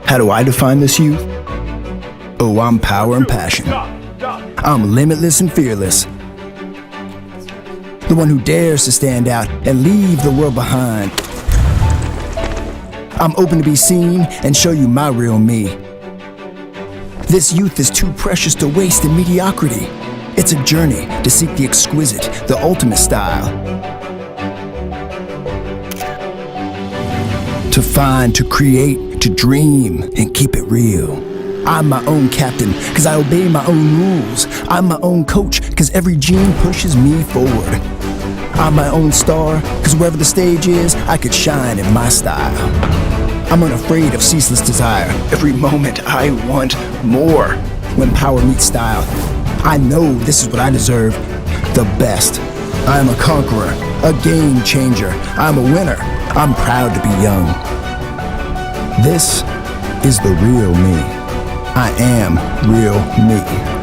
How do I define this youth? Oh, I'm power and passion. I'm limitless and fearless. The one who dares to stand out and leave the world behind. I'm open to be seen and show you my real me. This youth is too precious to waste in mediocrity. It's a journey to seek the exquisite, the ultimate style. To find, to create, to dream, and keep it real. I'm my own captain, cause I obey my own rules. I'm my own coach, cause every gene pushes me forward. I'm my own star, cause wherever the stage is, I could shine in my style. I'm unafraid of ceaseless desire. Every moment I want more. When power meets style, I know this is what I deserve, the best. I'm a conqueror, a game changer. I'm a winner. I'm proud to be young. This is the real me. I am real me.